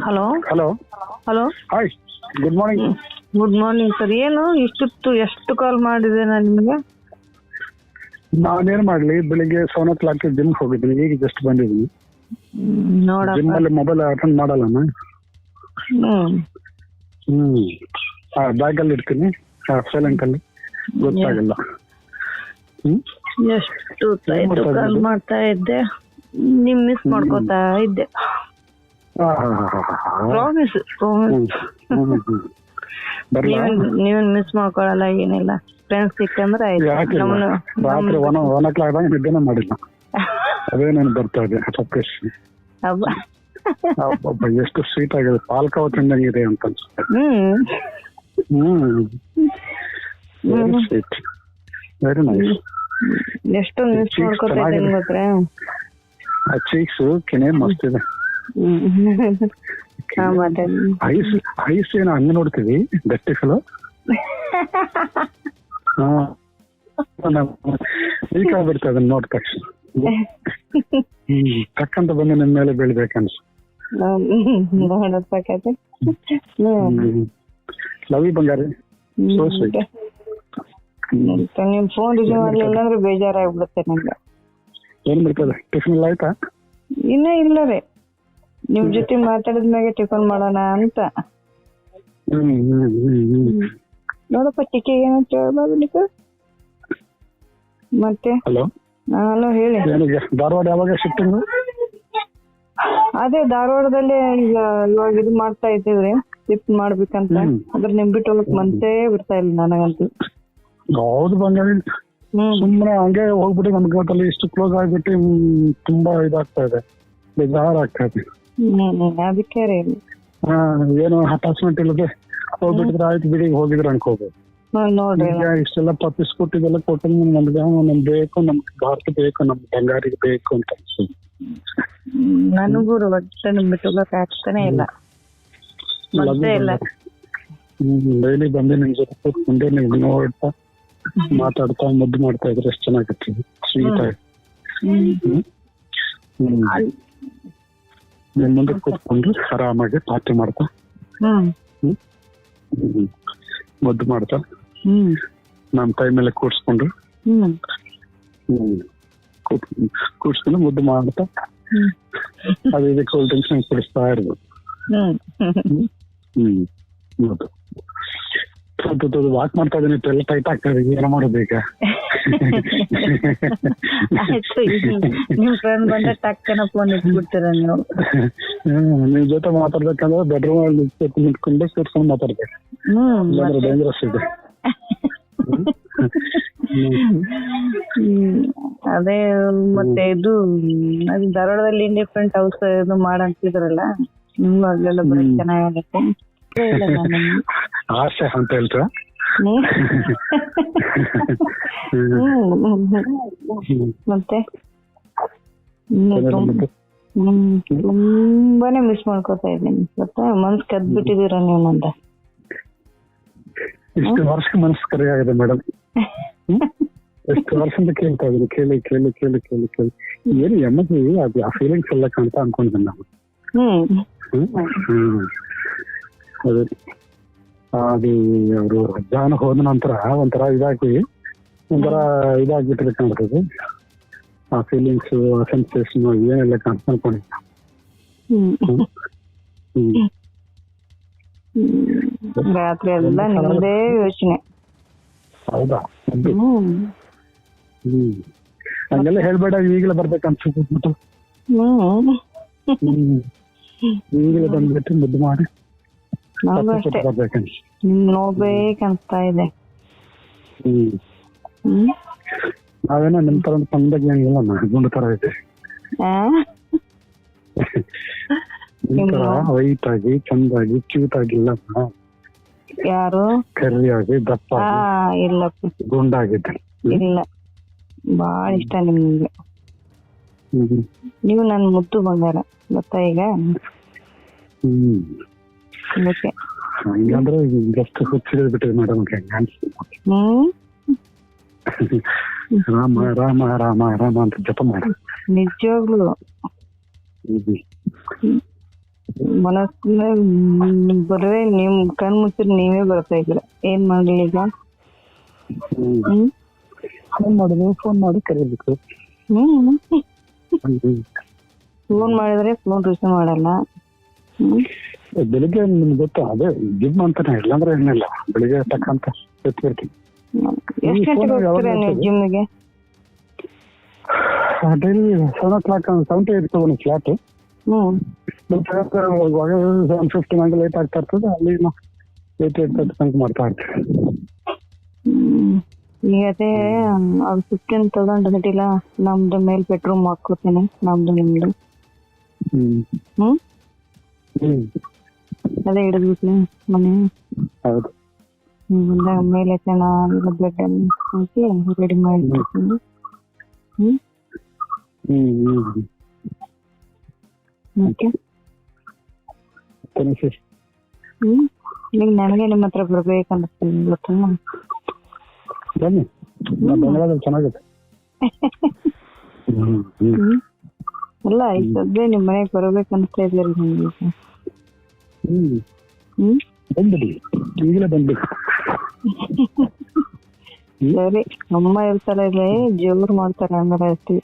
Hello hello hello hi good morning. Good morning sir. ಏನು ಇಷ್ಟೊತ್ತು ಎಷ್ಟು ಕಾಲ್ ಮಾಡಿದೆ ನಾನು ನಿಮಗೆ? ನಾನೇನ್ ಮಾಡ್ಲಿ, ಬೆಳಿಗ್ಗೆ 7:00 ಜಿಮ್ ಹೋಗಿದ್ದೀನಿ, ಈಗ ಜಸ್ಟ್ ಬಂದಿದ್ದೀನಿ. ಜಿಮ್ ನೋಡಪ್ಪ. ಅಲ್ಲಿ ಮೊಬೈಲ್ ಅಟೆಂಡ್ ಮಾಡಲ್ಲ ನಾನು. ಬ್ಯಾಗ್ ಅಲ್ಲಿ ಇಡ್ತೀನಿ, ಸೈಲೆಂಟ್ ಅಲ್ಲಿ, ಗೊತ್ತಾಗಲ್ಲ. ಎಷ್ಟು ಹೊತ್ತಾಯ್ತು ಕಾಲ್ ಮಾಡ್ತಾ ಇದ್ದೆ, ನಿಮ್ ಮಿಸ್ ಮಾಡ್ಕೋತಾ ಇದ್ದೆ. Promise promise. ನೀವೇನ್ ಮಿಸ್ ಮಾಡ್ಕೊಳಲ್ಲ, ಏನಿಲ್ಲ. ಫ್ರೆಂಡ್ಸ್ ಸಿಕ್ಕಂದ್ರೆ ಆಯ್ತು. ರಾತ್ರಿ 1:00 ನಿದ್ದೆನೇ ಮಾಡಿಲ್ಲ. ಅದೇ ನಾನು ಬರ್ತಾ ಇದೆ ಲೊಕೇಶನ್. ಎಷ್ಟು ಸ್ವೀಟ್ ಆಗಿದೆ, ಪಾಲ್ಕಾವ ತಿಂದಂಗಿದೆ ಅಂತ ಅನ್ಸುತ್ತೆ. Very sweet, very nice. ಎಷ್ಟೊಂದು ಮಿಸ್ ಮಾಡ್ಕೊತಾ ಇದ್ದೀನಿ ಗೊತ್ತಾ? ಆ ಚೀಕ್ಸ್ ಕೆನೆ ಮಸ್ತ್ ಇದೆ. ಐಸ್ ಏನೋ ಹಂಗ ನೋಡ್ತೀವಿ, ಗಟ್ಟಿ ಫಲ ಈಗ ಬಿಡ್ತಾ ಅದನ್ನ ನೋಡ್ ತಕ್ಷಣ ತಕ್ಕಂತ ಬಂದು ನಿಮ್ ಮೇಲೆ ಬೀಳ್ಬೇಕನ್ಸು. Love you Bangari. So sweet. ನಿಮ್ ಫೋನ್ ರಿಸೀವ್ ಮಾಡ್ಲಿಲ್ಲ ಅಂದ್ರೆ ಬೇಜಾರಾಗ್ಬಿಡುತ್ತೆ ನಂಗೆ. ಏನ್ ಬಿಡ್ತದೆ, ಟಿಫಿನ್ ಎಲ್ಲ ಆಯ್ತಾ? ಇನ್ನೂ ಇಲ್ಲ ರೀ, ನಿಮ್ ಜೊತೆ ಮಾತಾಡಿದ್ಮ್ಯಾಗೆ ಟಿಫನ್ ಮಾಡೋಣ ಅಂತ. ನೋಡಪ್ಪ ಟಿಕೆ ಏನಂತ ಹೇಳ್ಬಾರ್ದು ನೀವು ಮತ್ತೆ. ಹಲೋ ಹಲೋ ಹೇಳಿ. ಧಾರವಾಡ ಯಾವಾಗ ಶಿಫ್ಟಿಂಗ್? ಅದೇ ಧಾರವಾಡದಲ್ಲೇ ಈಗ ಇವಾಗ ಇದು ಮಾಡ್ತಾ ಇದ್ದೀವ್ರಿ, ಶಿಫ್ಟ್ ಮಾಡ್ಬೇಕಂತ. ಅದ್ರ ನಿಮ್ ಬಿಟ್ಟು ಹೋಗಕ್ ಮನ್ಸೇ ಬಿಡ್ತಾ ಇಲ್ಲ ನನಗಂತೂ. ಹೌದು ಬಂಗಾರಿ, ಸುಮ್ಮನೆ ಹಂಗೆ ಹೋಗ್ಬಿಟ್ಟು ನಮ್ಗೆ ಗೊತ್ತಲ್ಲಿ ಇಷ್ಟು ಕ್ಲೋಸ್ ಆಗ್ಬಿಟ್ಟು ತುಂಬಾ ಇದಾಗ್ತಾ ಇದೆ, ಬೇಜಾರಾಗ್ತಾ ಇದೆ. ಅದಕ್ಕೆ ರೀ ಏನು ಅಟ್ಯಾಚ್ಮೆಂಟ್ ಇಲ್ಲದೆ ಹೋಗ್ಬಿಟ್ಟಿದ್ರೆ ಆಯ್ತು ಬಿಡಿ, ಹೋಗಿದ್ರೆ ಅನ್ಕೋಬಹುದು. ನೋಡ್ರಿ ಇಷ್ಟೆಲ್ಲ ಪಪ್ಪಿಸ್ ಕೊಟ್ಟಿದ್ದೆಲ್ಲ ಕೊಟ್ಟು ನಮ್ಗೆ ಬೇಕು, ನಮ್ಗೆ ಭಾರತ ಬೇಕು, ನಮ್ ಬಂಗಾರಿಗೆ ಬೇಕು ಅಂತ ಅನ್ಸುತ್ತೆ. ನನಗೂ ಒಟ್ಟೆ ನಿಮ್ ಬಿಟ್ಟು ಹೋಗಕ್ ಆಗ್ತಾನೆ ಇಲ್ಲ, ಮನ್ಸೇ ಇಲ್ಲ. ಡೈಲಿ ಬಂದು ನಿಮ್ ಜೊತೆ ಕೂತ್ಕೊಂಡು ನೀವು ನೋಡ್ತಾ ಮಾತಾಡ್ತಾ ಮುದ್ದು ಮಾಡ್ತಾ ಇದ್ರೆ ಎಷ್ಟು ಚೆನ್ನಾಗಿತ್ತು, ಸ್ವೀಟ್ ಆಗಿ. ನಿಮ್ ಮುಂದೆ ಕೂತ್ಕೊಂಡು ಆರಾಮಾಗಿ ಪಾರ್ಟಿ ಮಾಡ್ತಾ ಮುದ್ದು ಮಾಡ್ತಾ ನಮ್ ಕೈ ಮೇಲೆ ಕೂಡ್ಸ್ಕೊಂಡು ಕೂಡ್ಸ್ಕೊಂಡು ಮುದ್ದು ಮಾಡ್ತಾ ಅದೇ ಕೂಲ್ ಡ್ರಿಂಕ್ಸ್ ಕುಡಿಸ್ತಾ ಇರ್ಬೋದು. ವಾಕ್ ಮಾಡ್ತಾ ಇದೀನಿ, ಎಲ್ಲ ಟೈಟ್ ಆಗ್ತಾ ಇದೆ, ಏನೋ ಮಾಡೋದು ಈಗ. ನಿಮ್ ಫ್ರೆಂಡ್ ಬಂದ್ರೆ ಟಕ್ಕನ ಫೋನ್ ಇಟ್ಬಿಡ್ತೀರ ನೀವು. ನಿಮ್ ಜೊತೆ ಮಾತಾಡ್ಬೇಕಂದ್ರೆ ಬೆಡ್ರೂಮ್ ಅಲ್ಲಿ ನಿಂತ್ಕೊಂಡು ಕೂತ್ಕೊಂಡು ಮಾತಾಡ್ಬೇಕು, ಇಲ್ಲಾಂದ್ರೆ ಡೇಂಜರಸ್ ಇದೆ. ಅದೇ ಮತ್ತೆ ಇದು ಅದು ಧಾರವಾಡದಲ್ಲಿ ಇಂಡಿಪೆಂಡೆಂಟ್ ಹೌಸ್ ಇದು ಮಾಡಂತಿದ್ರಲ್ಲ, ನಿಮ್ಗೂ ಅಲ್ಲೆಲ್ಲ ಬರೀ ಚೆನ್ನಾಗತ್ತೆ. ಆಸೆ ಅಂತ ಹೇಳ್ತೀರಾ? ಮತ್ತೆ ತುಂಬಾನೇ ಮಿಸ್ ಮಾಡ್ಕೋತಾ ಇದ್ದೀನಿ ಗೊತ್ತಾ. ಮನ್ಸ್ ಕದ್ಬಿಟ್ಟಿದೀರ ನೀವು ನಂದ. ಇಷ್ಟು ವರ್ಷಕ್ಕೆ ಮನಸ್ಸು ಕರೆ ಆಗಿದೆ ಮೇಡಮ್. ಎಷ್ಟು ವರ್ಷದಿಂದ ಕೇಳ್ತಾ ಇದ್ದೀನಿ, ಕೇಳಿ ಕೇಳಿ ಕೇಳಿ ಕೇಳಿ ಕೇಳಿ ಏನು ಎಮ್ಮದಿ ಅದು ಆ ಫೀಲಿಂಗ್ಸ್ ಎಲ್ಲ ಕಾಣ್ತಾ ಅನ್ಕೊಂಡಿದ್ದೀನಿ ನಾವು. ಅದೇ ಅದು ಅವರು ಜಾನ ಹೋದ ನಂತರ ಒಂಥರ ಇದಾಗ್ಬಿಟ್ಟಿದೆ ಕಾಣ್ತದೆ. ಆ ಫೀಲಿಂಗ್ಸ್, ಆ ಸೆನ್ಸೇಷನ್ ಏನೆಲ್ಲ ಅನ್ಕೊಂಡಿದ್ದ. ರಾತ್ರಿ ಎಲ್ಲ ನಿಮ್ದೇ ಯೋಚನೆ. ಹೌದಾ? ಹಂಗೆಲ್ಲ ಹೇಳ್ಬೇಡ, ಈಗಲೇ ಬರ್ಬೇಕಂತ ಈಗಲೇ ಬಂದ್ಬಿಟ್ಟು ಮುದ್ದು ಮಾಡಿ ನೋಡ್ಬೇಕನ್ಸ್ತಾ ಇದೆ. ನಾವೇನೋ ನಿಮ್ ತರ ತಂದಾಗ ಏನಿಲ್ಲ, ಗುಂಡು ತರ ಇದೆ. ವೈಟ್ ಆಗಿ ಚಂದಾಗಿ ಕ್ಯೂಟ್ ಆಗಿಲ್ಲ, ಯಾರು ಕರಿಯಾಗಿ ದಪ್ಪ ಇಲ್ಲ ಗುಂಡಾಗಿದೆ. ಇಲ್ಲ, ಬಾಳ ಇಷ್ಟ ನಿಮ್ಗೆ. ನೀವು ನನ್ ಮುದ್ದು ಬಂಗಾರ ಗೊತ್ತಾ ಈಗ. ಹಂಗಂದ್ರೆ ಜಸ್ಟ್ ಹುಚ್ಚಿಡಿದ್ ಬಿಟ್ಟಿದೆ ಮೇಡಮ್. ರಾಮ ರಾಮ ರಾಮ ರಾಮ ಅಂತ ಜಪ ಮಾಡ. ನಿಜವಾಗ್ಲು ಮನಸ್ಸಿನ ಬರೇ ನಿಮ್ ಕಣ್ ಮುಚ್ಚಿರ್ ನೀವೇ ಬರ್ತಾ ಇದ್ದೀರ. ಏನ್ ಮಾಡ್ಲಿ ಈಗ? ಫೋನ್ ಮಾಡಿ ಕರೀಬೇಕು. ಫೋನ್ ಮಾಡಿದ್ರೆ ಫೋನ್ ರಿಸೀವ್ ಮಾಡಲ್ಲ. ಬೆಳಿಗ್ಗೆ ನಿಮ್ಗೆ ಗೊತ್ತಾ, ಅದೇ ಜಿಮ್ ಅಂತಾನೆ, ಇಲ್ಲಾಂದ್ರೆ ಏನಿಲ್ಲ, ಬೆಳಿಗ್ಗೆ ತಕ್ಕಂತ ಎತ್ತಿರ್ತೀನಿ. ಎಷ್ಟು ಗಂಟೆಗೆ ಹೋಗ್ತೀರಾ ನೀವು ಜಿಮ್ಗೆ? ಡೈಲಿ 7 o'clock 7 to 8 ತಗೊಂಡು ಫ್ಲಾಟ್. ಇವಾಗ 7:50 ನಂಗೆ ಲೇಟ್ ಆಗ್ತಾ ಇರ್ತದೆ, ಅಲ್ಲಿ 8:30 ತನಕ ಮಾಡ್ತಾ ಇರ್ತೀವಿ. ಈಗ ಅದೇ ಅದು 15,000 ಗಂಟಿಲ್ಲ, ನಮ್ದು ಮೇಲ್ ಬೆಡ್ರೂಮ್ ಹಾಕೋತೀನಿ, ನಮ್ದು ನಿಮ್ದು. ಅದೇ ಹಿಡಿದ್ಬಿಟ್ಲಿ ಮನೆ. ಹೌದು. ಬಂದಾಗ ಮೇಲೆ ಚೆನ್ನಾಗಿರೋ ಬೆಡ್ ಅನ್ನು ಹಾಕಿ ರೆಡಿ ಮಾಡಿರ್ತೀನಿ. ಮತ್ತೆ ಈಗ ನನಗೆ ನಿಮ್ಮ ಹತ್ರ ಬರ್ಬೇಕನ್ನಿಸ್ತೀನಿ, ಗೊತ್ತಾ? ಬನ್ನಿ, ಬೆಂಗಳೂರಲ್ಲಿ ಚೆನ್ನಾಗಿದೆ. ಅಲ್ಲ ಈಗ ಸದ್ಯ ನಿಮ್ ಮನೆಗೆ ಬರ್ಬೇಕನ್ನಿಸ್ತಾ ಇದ್ದೀರಿ ನಿಮ್ಗೆ. ಬಂದ್ಬಿಡಿ, ಈಗಲೇ ಬಂದ್ಬಿಡಿ. ಸರಿ, ಅಮ್ಮ ಇರ್ತಾರೆ ಇಲ್ಲಿ, ಜೋರ್ ಮಾಡ್ತಾರೆ ಅಂದ್ರೆ ಅಷ್ಟೇ.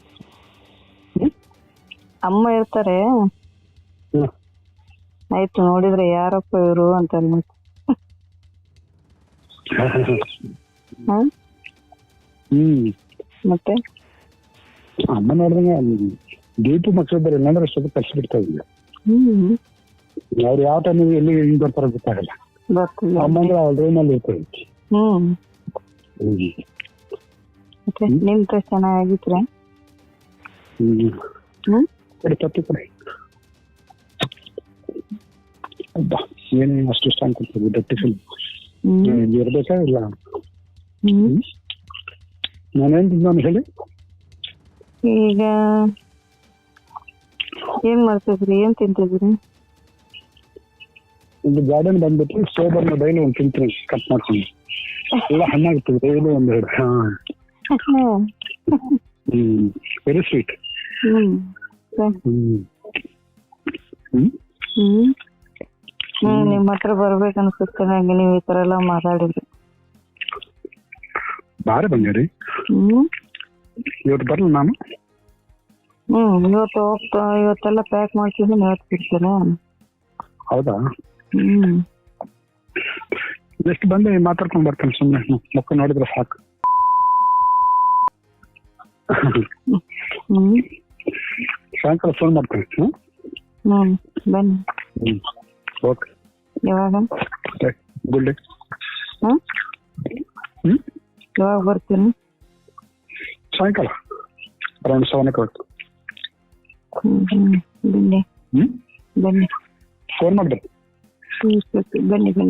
ಅಮ್ಮ ಇರ್ತಾರೆ, ಆಯ್ತು ನೋಡಿದ್ರೆ ಯಾರಪ್ಪ ಇವರು ಅಂತ ಅನ್ಬೇಕು. ಮತ್ತೆ ಅಮ್ಮ ನೋಡಿದ್ರೆ ಡ್ಯೂಟಿ ಮಕ್ಕಳಿದ್ದಾರೆ, ಇಲ್ಲಾಂದ್ರೆ ಅಷ್ಟೊತ್ತು ಕಷ್ಟ ಬಿಡ್ತಾ ಇದ್ದೀವಿ. ಅವ್ರು ಯಾವ ಟೈಮ್ ಎಲ್ಲಿ ಹಿಂಗ್ ಬರ್ತಾರೋ ಗೊತ್ತಾಗಲ್ಲ. ಅಮ್ಮ ಅಂದ್ರೆ ಅವ್ರ ರೂಮಲ್ಲಿ ಇರ್ತಾರೆ. ಮತ್ತೆ ನಿಮ್ ಡ್ರೆಸ್ ಚೆನ್ನಾಗಿದ್ರೆ ತಪ್ಪಿ ಕೊಡಿ. ಏನೇ ಅಷ್ಟು ಇಷ್ಟ ಅನ್ಕೊಳ್ತೀವಿ, ಟಿಫಿನ್ ಇರ್ಬೇಕಾ ಇಲ್ಲ? ನಾನೇನ್ ನಾನು ಹೇಳಿ. ಈಗ ಏನ್ ಮಾಡ್ತಿದ್ರಿ, ಏನ್ ತಿಂತಿದ್ರಿ? ಒಂದು ಗಾರ್ಡನ್ ಬಂದ್ಬಿಟ್ಟು ಸೋಬರ್ನ ಡೈಲಿ ಒಂದು ತಿಂತೀನಿ, ಕಟ್ ಮಾಡ್ತೀನಿ. ಎಲ್ಲ ಹಣ್ಣಾಗ್ತದೆ ಡೈಲಿ ಒಂದೆರಡು. Very sweet. ನಿಮ್ ಹತ್ರ ಬರ್ಬೇಕನ್ಸುತ್ತೆ ನಂಗೆ, ನೀವ್ ಈ ತರ ಎಲ್ಲ ಮಾತಾಡಿದ್ರಿ. ಬಾರೆ ಬಂದಿರಿ, ಇವತ್ತು ಬರಲ್ಲ ನಾನು. ಇವತ್ತು ಹೋಗ್ತಾ, ಇವತ್ತೆಲ್ಲ ಪ್ಯಾಕ್ ಮಾಡ್ತಿದ್ದೀನಿ, ಇವತ್ತು ಬಿಡ್ತೀರಾ? ಹೌದಾ? ಎಷ್ಟು ಬಂದು ಮಾತಾಡ್ಕೊಂಡ್ ಬರ್ತೇನೆ, ಸುಮ್ಮನೆ ಮಕ್ಕಳು ನೋಡಿದ್ರೆ ಸಾಕು. ಸಾಯಂಕಾಲ ಫೋನ್ ಮಾಡ್ತೇನೆ. ಬನ್ನಿ. ಓಕೆ. ಯಾವಾಗ? Good day. ಯಾವಾಗ ಬರ್ತೀನಿ? ಸಾಯಂಕಾಲ ಅರೌಂಡ್ 7 o'clock. ಬನ್ನಿ. ಬನ್ನಿ. ಫೋನ್ ಮಾಡಿದೆ. ಬನ್ನಿ ಬನ್ನಿ.